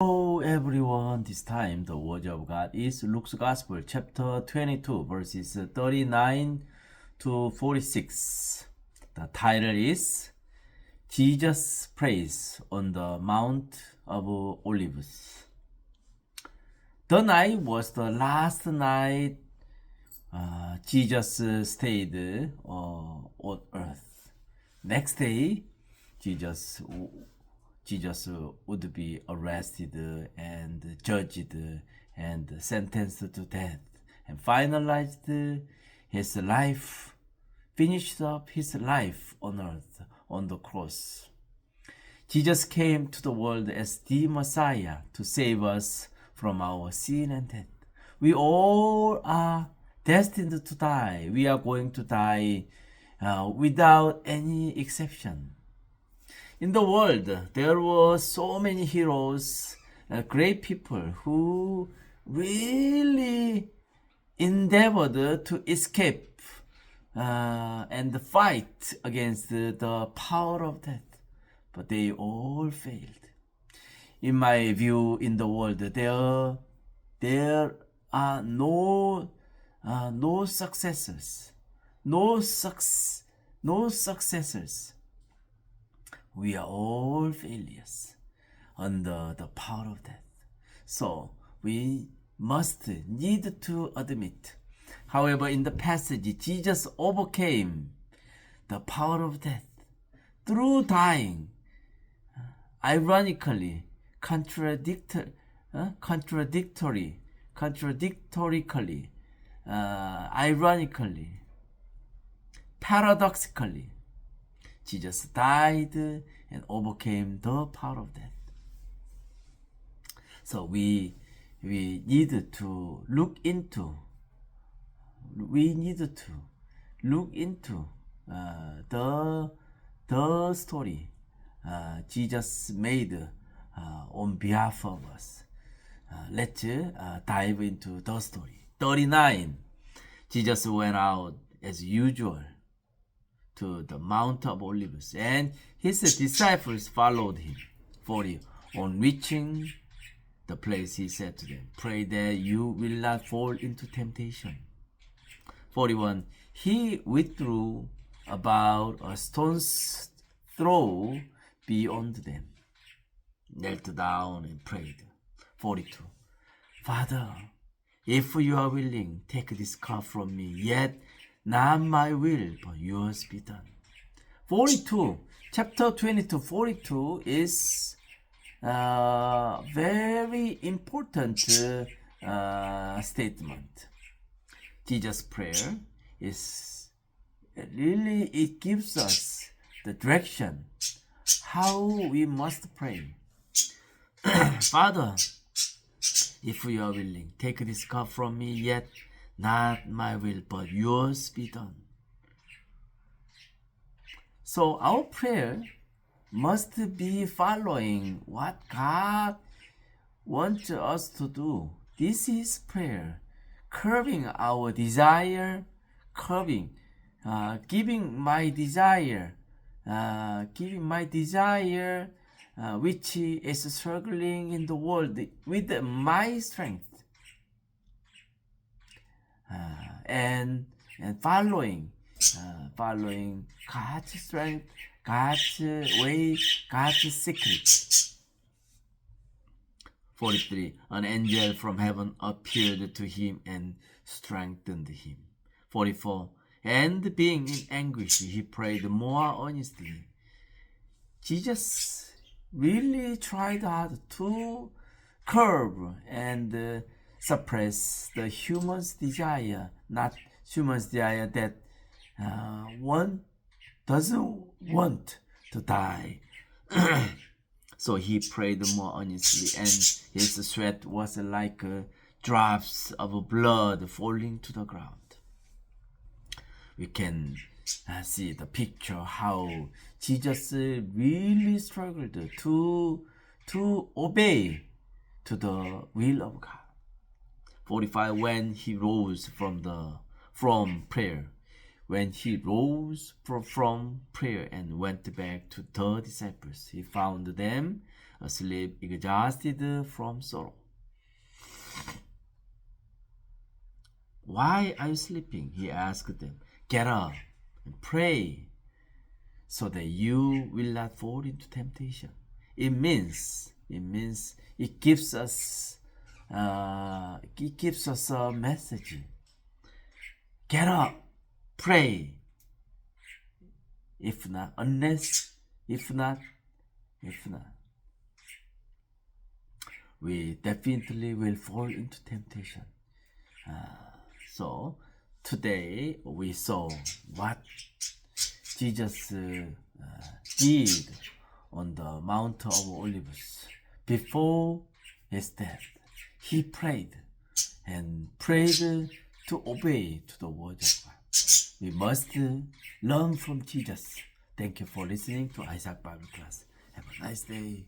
Hello everyone, this time the word of God is Luke's Gospel chapter 22 verses 39 to 46. The title is Jesus Prays on the Mount of Olives. The night was the last night Jesus stayed on earth. Next day, Jesus would be arrested and judged and sentenced to death and finalized his life, finished up his life on earth on the cross. Jesus came to the world as the Messiah to save us from our sin and death. We all are destined to die. We are going to die without any exception. In the world, there were so many heroes, great people who really endeavored to escape and fight against the power of death, but they all failed. In my view, in the world, there are no successors, no successors. We are all failures under the power of death. So we need to admit. However, in the passage, Jesus overcame the power of death through dying. Ironically, contradictorily, ironically, paradoxically, Jesus died and overcame the power of death. So we need to look into the story Jesus made on behalf of us. Let's dive into the story. 39. Jesus went out as usual to the Mount of Olives, and his disciples followed him. 40. On reaching the place, he said to them, "Pray that you will not fall into temptation." 41. He withdrew about a stone's throw beyond them, knelt down and prayed. 42. "Father, if you are willing, take this cup from me, yet not my will, but yours be done." 42. Chapter 22, 42 is very important statement. Jesus' prayer is really, it gives us the direction how we must pray. "Father, if you are willing, take this cup from me, yet not my will, but yours be done." So our prayer must be following what God wants us to do. This is prayer, curbing our desire, giving my desire, which is struggling in the world with my strength, and following God's strength, God's way, God's secret. 43. An angel from heaven appeared to him and strengthened him. 44. And being in anguish, he prayed more earnestly. Jesus really tried hard to curb and suppress the human's desire, not human's desire that one doesn't want to die. So he prayed more earnestly, and his sweat was like drops of blood falling to the ground. We can see the picture how Jesus really struggled to obey to the will of God. 45. When he rose from prayer, When he rose from prayer and went back to the disciples, he found them asleep, exhausted from sorrow. Why are you sleeping? He asked them. Get up and pray so that you will not fall into temptation. It means it gives us a message. Get up, pray. If not, we definitely will fall into temptation. So today we saw what Jesus did on the Mount of Olives. Before his death, he prayed to obey to the word of God. We must learn from Jesus. Thank you for listening to Isaac Bible Class. Have a nice day.